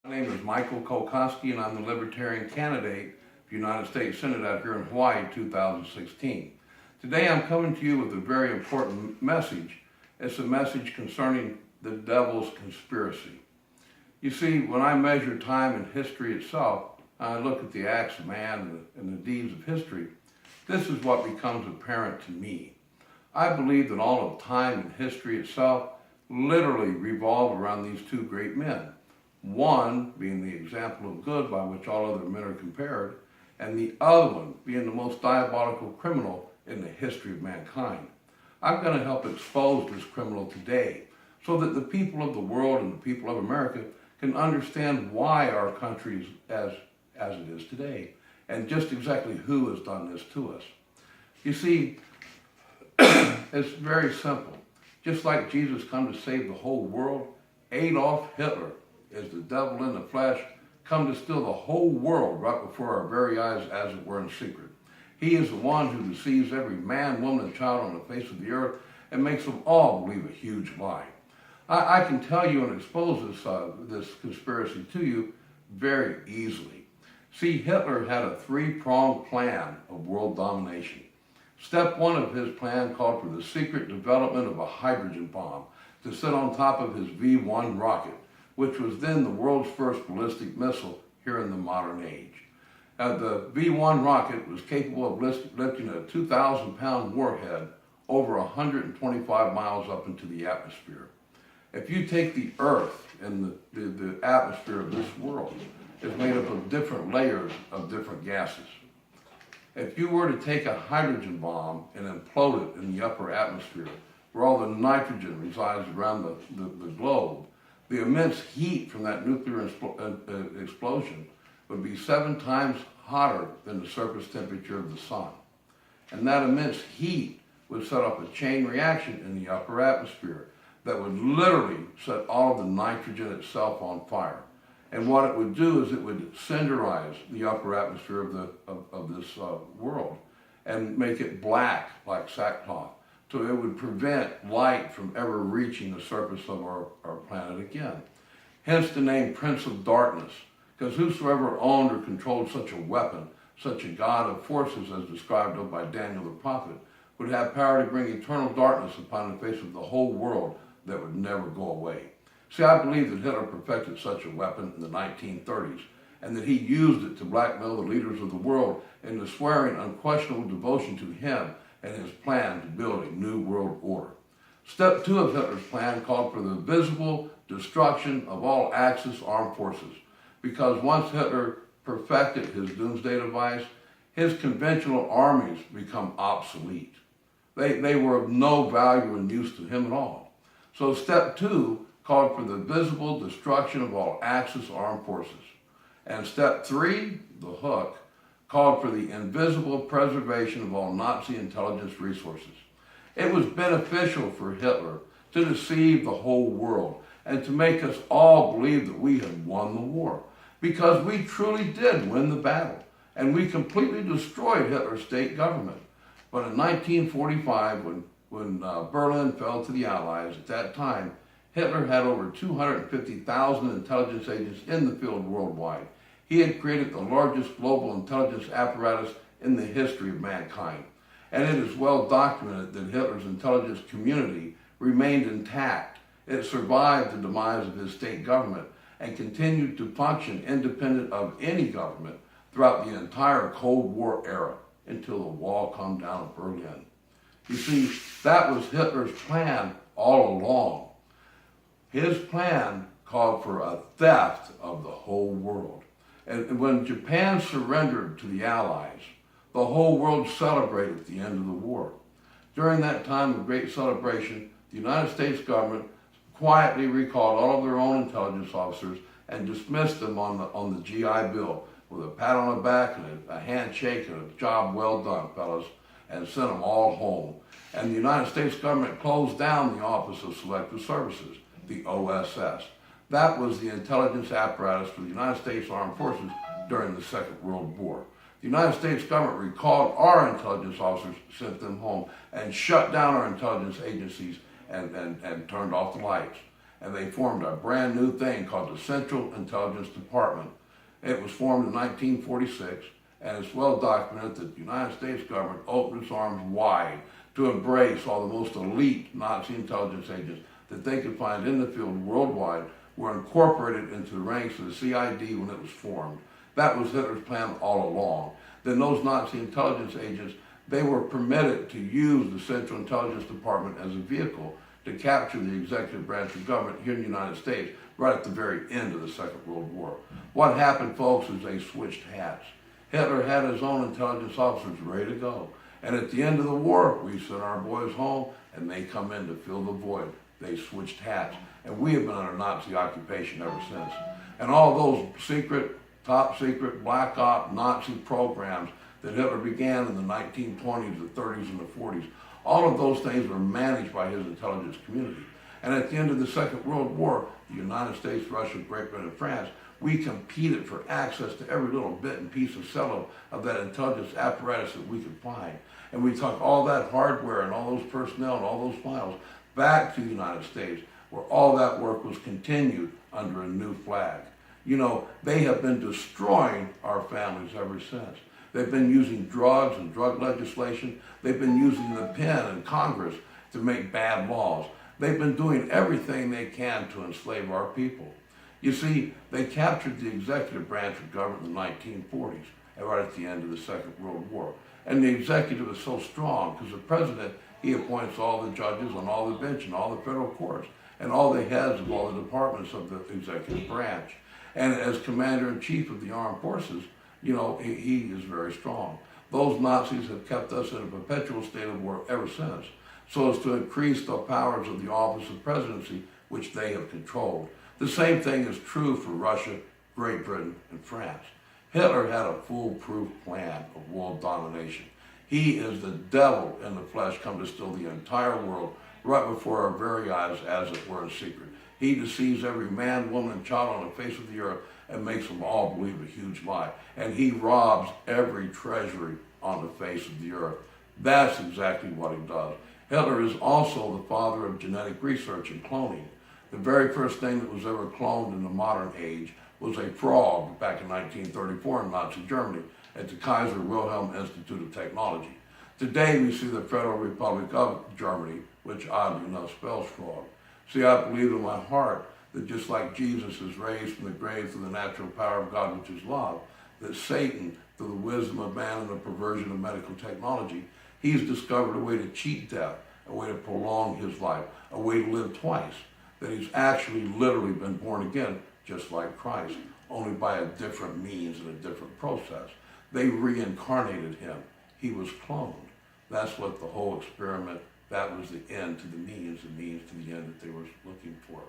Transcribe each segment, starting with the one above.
My name is Michael Kolkoski, and I'm the Libertarian candidate for United States Senate out here in Hawaii 2016. Today I'm coming to you with a very important message. It's a message concerning the devil's conspiracy. You see, when I measure time and history itself, I look at the acts of man and the deeds of history, this is what becomes apparent to me. I believe that all of time and history itself literally revolved around these two great men. One being the example of good by which all other men are compared, and the other one being the most diabolical criminal in the history of mankind. I'm going to help expose this criminal today so that the people of the world and the people of America can understand why our country is as it is today, and just exactly who has done this to us. You see, it's very simple. Just like Jesus come to save the whole world, Adolf Hitler is the devil in the flesh, come to steal the whole world right before our very eyes, as it were, in secret. He is the one who deceives every man, woman, and child on the face of the earth and makes them all believe a huge lie. I can tell you and expose this conspiracy to you very easily. See, Hitler had a three-pronged plan of world domination. Step one of his plan called for the secret development of a hydrogen bomb to sit on top of his V-1 rocket, which was then the world's first ballistic missile here in the modern age. The V-1 rocket was capable of lifting a 2,000-pound warhead over 125 miles up into the atmosphere. If you take the Earth and the atmosphere of this world, it's made up of different layers of different gases. If you were to take a hydrogen bomb and implode it in the upper atmosphere, where all the nitrogen resides around the globe, the immense heat from that nuclear explosion would be 7 times hotter than the surface temperature of the sun. And that immense heat would set up a chain reaction in the upper atmosphere that would literally set all of the nitrogen itself on fire. And what it would do is it would cinderize the upper atmosphere of this world and make it black like sackcloth. So it would prevent light from ever reaching the surface of our planet again. Hence the name Prince of Darkness, because whosoever owned or controlled such a weapon, such a god of forces as described of by Daniel the prophet, would have power to bring eternal darkness upon the face of the whole world that would never go away. See, I believe that Hitler perfected such a weapon in the 1930s, and that he used it to blackmail the leaders of the world into swearing unquestionable devotion to him and his plan to build a new world order. Step 2 of Hitler's plan called for the visible destruction of all Axis armed forces, because once Hitler perfected his doomsday device, his conventional armies become obsolete. They were of no value and use to him at all. So step 2 called for the visible destruction of all Axis armed forces. And step 3, the hook, called for the invisible preservation of all Nazi intelligence resources. It was beneficial for Hitler to deceive the whole world and to make us all believe that we had won the war, because we truly did win the battle, and we completely destroyed Hitler's state government. But in 1945, when Berlin fell to the Allies, at that time, Hitler had over 250,000 intelligence agents in the field worldwide. He had created the largest global intelligence apparatus in the history of mankind. And it is well documented that Hitler's intelligence community remained intact. It survived the demise of his state government and continued to function independent of any government throughout the entire Cold War era until the wall came down at Berlin. You see, that was Hitler's plan all along. His plan called for a theft of the whole world. And when Japan surrendered to the Allies, the whole world celebrated the end of the war. During that time of great celebration, the United States government quietly recalled all of their own intelligence officers and dismissed them on the GI Bill with a pat on the back and a handshake and a job well done, fellas, and sent them all home. And the United States government closed down the Office of Selective Services, the OSS. That was the intelligence apparatus for the United States Armed Forces during the Second World War. The United States government recalled our intelligence officers, sent them home, and shut down our intelligence agencies and turned off the lights. and they formed a brand new thing called the Central Intelligence Department. It was formed in 1946, and it's well documented that the United States government opened its arms wide to embrace all the most elite Nazi intelligence agents that they could find in the field worldwide were incorporated into the ranks of the CID when it was formed. That was Hitler's plan all along. Then those Nazi intelligence agents, they were permitted to use the Central Intelligence Department as a vehicle to capture the executive branch of government here in the United States right at the very end of the Second World War. What happened, folks, is they switched hats. Hitler had his own intelligence officers ready to go. And at the end of the war, we sent our boys home, and they come in to fill the void. They switched hats. And we have been under Nazi occupation ever since. And all those secret, top secret, black op Nazi programs that Hitler began in the 1920s, the 30s, and the 40s, all of those things were managed by his intelligence community. And at the end of the Second World War, the United States, Russia, Great Britain, and France, we competed for access to every little bit and piece of cello of that intelligence apparatus that we could find. And we took all that hardware and all those personnel and all those files back to the United States, where all that work was continued under a new flag. You know, they have been destroying our families ever since. They've been using drugs and drug legislation. They've been using the pen in Congress to make bad laws. They've been doing everything they can to enslave our people. You see, they captured the executive branch of government in the 1940s, right at the end of the Second World War. And the executive is so strong because the president, he appoints all the judges on all the bench and all the federal courts and all the heads of all the departments of the executive branch. And as commander-in-chief of the armed forces, you know, he is very strong. Those Nazis have kept us in a perpetual state of war ever since, so as to increase the powers of the office of presidency, which they have controlled. The same thing is true for Russia, Great Britain, and France. Hitler had a foolproof plan of world domination. He is the devil in the flesh come to steal the entire world right before our very eyes, as it were, in secret. He deceives every man, woman, and child on the face of the earth and makes them all believe a huge lie. And he robs every treasury on the face of the earth. That's exactly what he does. Hitler is also the father of genetic research and cloning. The very first thing that was ever cloned in the modern age was a frog back in 1934 in Nazi Germany at the Kaiser Wilhelm Institute of Technology. Today we see the Federal Republic of Germany, which oddly enough spells frog. See, I believe in my heart that just like Jesus is raised from the grave through the natural power of God, which is love, that Satan, through the wisdom of man and the perversion of medical technology, he's discovered a way to cheat death, a way to prolong his life, a way to live twice, that he's actually literally been born again, just like Christ, only by a different means and a different process. They reincarnated him. He was cloned. That's what the whole experiment, that was the end to the means to the end that they were looking for.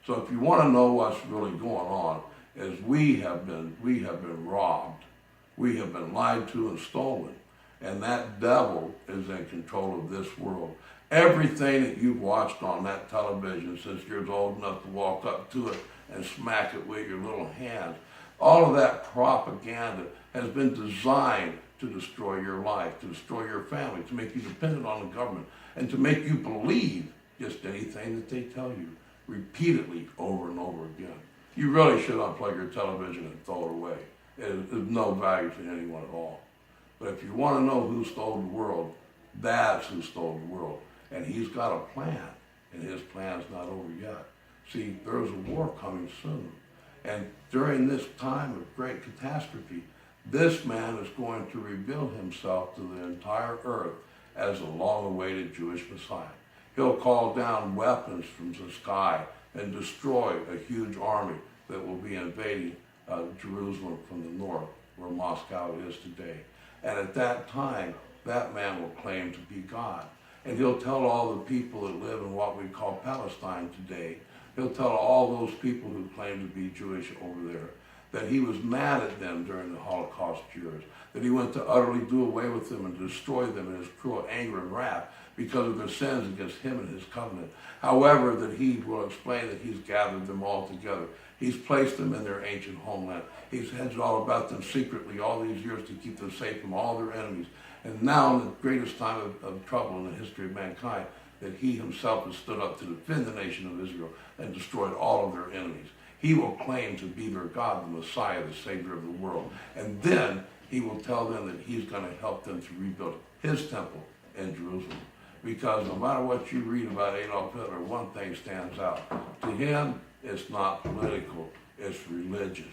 So if you want to know what's really going on, is we have been robbed. We have been lied to and stolen. And that devil is in control of this world. Everything that you've watched on that television since you're old enough to walk up to it and smack it with your little hands, all of that propaganda has been designed to destroy your life, to destroy your family, to make you dependent on the government, and to make you believe just anything that they tell you repeatedly over and over again. You really should unplug your television and throw it away. It is of no value to anyone at all. But if you want to know who stole the world, that's who stole the world. And he's got a plan, and his plan's not over yet. See, there's a war coming soon. And during this time of great catastrophe, this man is going to reveal himself to the entire earth as a long-awaited Jewish Messiah. He'll call down weapons from the sky and destroy a huge army that will be invading Jerusalem from the north, where Moscow is today. And at that time, that man will claim to be God. And he'll tell all the people that live in what we call Palestine today, he'll tell all those people who claim to be Jewish over there, that he was mad at them during the Holocaust years, that he went to utterly do away with them and destroy them in his cruel anger and wrath because of their sins against him and his covenant. However, that he will explain that he's gathered them all together. He's placed them in their ancient homeland. He's hedged all about them secretly all these years to keep them safe from all their enemies. And now, in the greatest time of trouble in the history of mankind, that he himself has stood up to defend the nation of Israel and destroyed all of their enemies. He will claim to be their God, the Messiah, the Savior of the world. And then he will tell them that he's going to help them to rebuild his temple in Jerusalem. Because no matter what you read about Adolf Hitler, one thing stands out. To him, it's not political, it's religious.